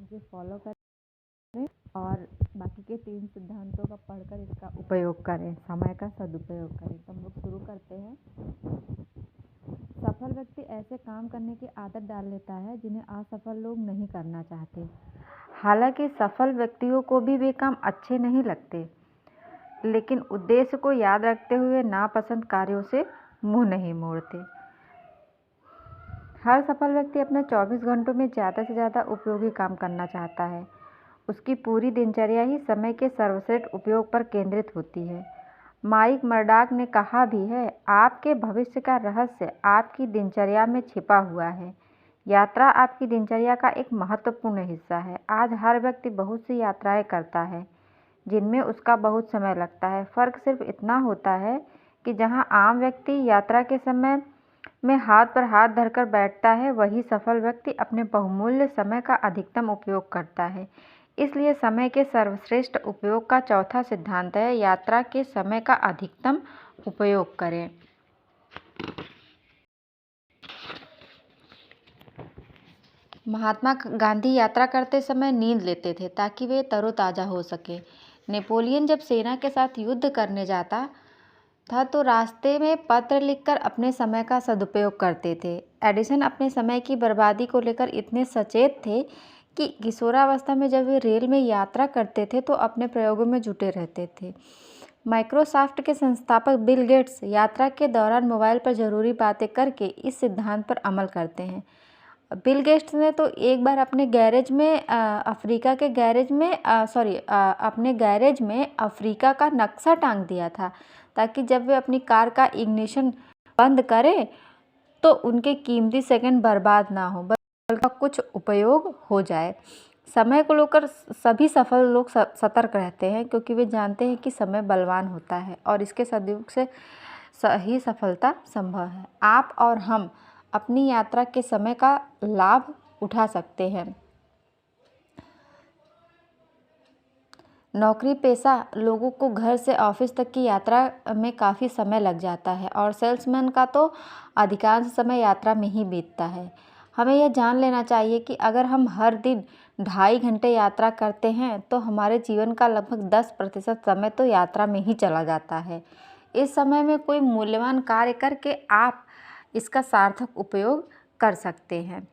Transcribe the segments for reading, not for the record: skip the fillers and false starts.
मुझे फॉलो करें और बाकी के 3 सिद्धांतों का पढ़कर इसका उपयोग करें, समय का सदुपयोग करें। तो हम लोग शुरू करते हैं। सफल व्यक्ति ऐसे काम करने की आदत डाल लेता है जिन्हें असफल लोग नहीं करना चाहते। हालांकि सफल व्यक्तियों को भी वे काम अच्छे नहीं लगते, लेकिन उद्देश्य को याद रखते हुए नापसंद कार्यों से मुंह नहीं मोड़ते। हर सफल व्यक्ति अपने 24 घंटों में ज़्यादा से ज़्यादा उपयोगी काम करना चाहता है। उसकी पूरी दिनचर्या ही समय के सर्वश्रेष्ठ उपयोग पर केंद्रित होती है। माइक मर्डॉक ने कहा भी है, आपके भविष्य का रहस्य आपकी दिनचर्या में छिपा हुआ है। यात्रा आपकी दिनचर्या का एक महत्वपूर्ण हिस्सा है। आज हर व्यक्ति बहुत सी यात्राएं करता है जिनमें उसका बहुत समय लगता है। फ़र्क सिर्फ इतना होता है कि जहां आम व्यक्ति यात्रा के समय में हाथ पर हाथ धरकर बैठता है, वही सफल व्यक्ति अपने बहुमूल्य समय का अधिकतम उपयोग करता है। इसलिए समय के सर्वश्रेष्ठ उपयोग का चौथा सिद्धांत है, यात्रा के समय का अधिकतम उपयोग करें। महात्मा गांधी यात्रा करते समय नींद लेते थे ताकि वे तरोताज़ा हो सके। नेपोलियन जब सेना के साथ युद्ध करने जाता था तो रास्ते में पत्र लिखकर अपने समय का सदुपयोग करते थे। एडिसन अपने समय की बर्बादी को लेकर इतने सचेत थे कि किशोरावस्था में जब वे रेल में यात्रा करते थे तो अपने प्रयोगों में जुटे रहते थे। माइक्रोसॉफ्ट के संस्थापक बिल गेट्स यात्रा के दौरान मोबाइल पर ज़रूरी बातें करके इस सिद्धांत पर अमल करते हैं। बिल गेट्स ने तो एक बार अपने गैरेज में अपने गैरेज में अफ्रीका का नक्शा टांग दिया था ताकि जब वे अपनी कार का इग्निशन बंद करें तो उनके कीमती सेकंड बर्बाद ना हो, बल्कि का कुछ उपयोग हो जाए। समय को लेकर सभी सफल लोग सतर्क रहते हैं क्योंकि वे जानते हैं कि समय बलवान होता है और इसके सदुपयोग से ही सफलता संभव है। आप और हम अपनी यात्रा के समय का लाभ उठा सकते हैं। नौकरी पेशा लोगों को घर से ऑफिस तक की यात्रा में काफ़ी समय लग जाता है और सेल्समैन का तो अधिकांश समय यात्रा में ही बीतता है। हमें यह जान लेना चाहिए कि अगर हम हर दिन 2.5 घंटे यात्रा करते हैं तो हमारे जीवन का लगभग 10% समय तो यात्रा में ही चला जाता है। इस समय में कोई मूल्यवान कार्य करके आप इसका सार्थक उपयोग कर सकते हैं।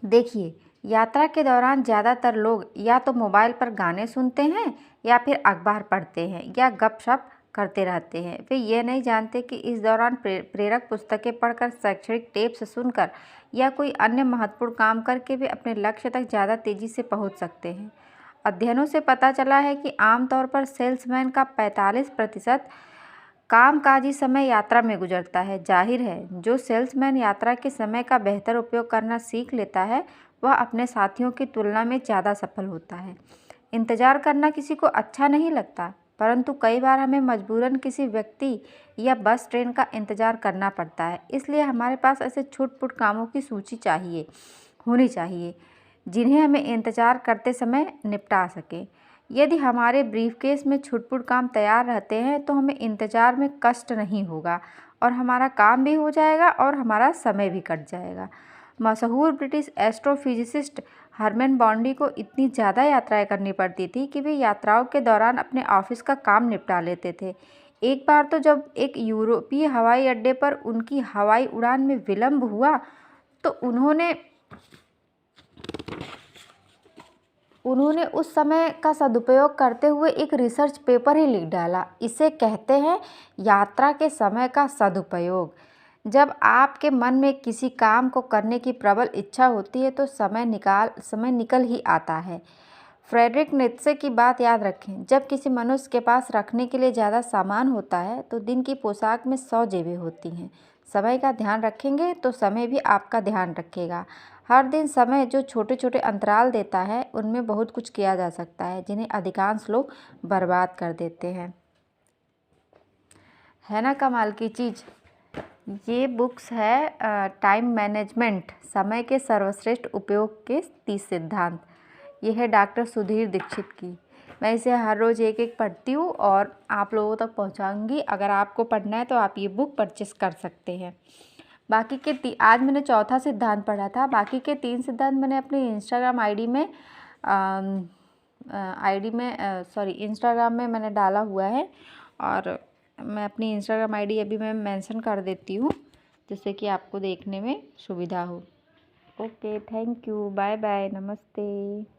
देखिए, यात्रा के दौरान ज़्यादातर लोग या तो मोबाइल पर गाने सुनते हैं या फिर अखबार पढ़ते हैं या गपशप करते रहते हैं। वे ये नहीं जानते कि इस दौरान प्रेरक पुस्तकें पढ़कर, शैक्षणिक टेप्स सुनकर या कोई अन्य महत्वपूर्ण काम करके वे अपने लक्ष्य तक ज़्यादा तेज़ी से पहुंच सकते हैं। अध्ययनों से पता चला है कि आमतौर पर सेल्समैन का 45% कामकाजी समय यात्रा में गुजरता है। जाहिर है, जो सेल्समैन यात्रा के समय का बेहतर उपयोग करना सीख लेता है वह अपने साथियों की तुलना में ज़्यादा सफल होता है। इंतज़ार करना किसी को अच्छा नहीं लगता, परंतु कई बार हमें मजबूरन किसी व्यक्ति या बस ट्रेन का इंतज़ार करना पड़ता है। इसलिए हमारे पास ऐसे छुट-पुट कामों की सूची होनी चाहिए जिन्हें हमें इंतज़ार करते समय निपटा सकें। यदि हमारे ब्रीफकेस में छुट-पुट काम तैयार रहते हैं तो हमें इंतज़ार में कष्ट नहीं होगा और हमारा काम भी हो जाएगा और हमारा समय भी कट जाएगा। मशहूर ब्रिटिश एस्ट्रोफिजिसिस्ट हरमैन बॉन्डी को इतनी ज़्यादा यात्राएं करनी पड़ती थी कि वे यात्राओं के दौरान अपने ऑफिस का काम निपटा लेते थे। एक बार तो जब एक यूरोपीय हवाई अड्डे पर उनकी हवाई उड़ान में विलंब हुआ तो उन्होंने उस समय का सदुपयोग करते हुए एक रिसर्च पेपर ही लिख डाला। इसे कहते हैं यात्रा के समय का सदुपयोग। जब आपके मन में किसी काम को करने की प्रबल इच्छा होती है तो समय निकल ही आता है। फ्रेडरिक नीत्शे की बात याद रखें, जब किसी मनुष्य के पास रखने के लिए ज़्यादा सामान होता है तो दिन की पोशाक में 100 जेबें होती हैं। समय का ध्यान रखेंगे तो समय भी आपका ध्यान रखेगा। हर दिन समय जो छोटे छोटे अंतराल देता है उनमें बहुत कुछ किया जा सकता है जिन्हें अधिकांश लोग बर्बाद कर देते हैं। है ना कमाल की चीज़। ये बुक्स है टाइम मैनेजमेंट, समय के सर्वश्रेष्ठ उपयोग के 30 सिद्धांत। ये है डॉक्टर सुधीर दीक्षित की। मैं इसे हर रोज़ एक एक पढ़ती हूँ और आप लोगों तक पहुँचाऊँगी। अगर आपको पढ़ना है तो आप ये बुक परचेस कर सकते हैं। बाकी के आज मैंने चौथा सिद्धांत पढ़ा था। बाकी के 3 सिद्धांत मैंने अपनी इंस्टाग्राम आईडी में इंस्टाग्राम में मैंने डाला हुआ है, और मैं अपनी इंस्टाग्राम आईडी अभी मैं मेंशन कर देती हूँ, जिससे कि आपको देखने में सुविधा हो। Okay, thank you, bye bye, नमस्ते।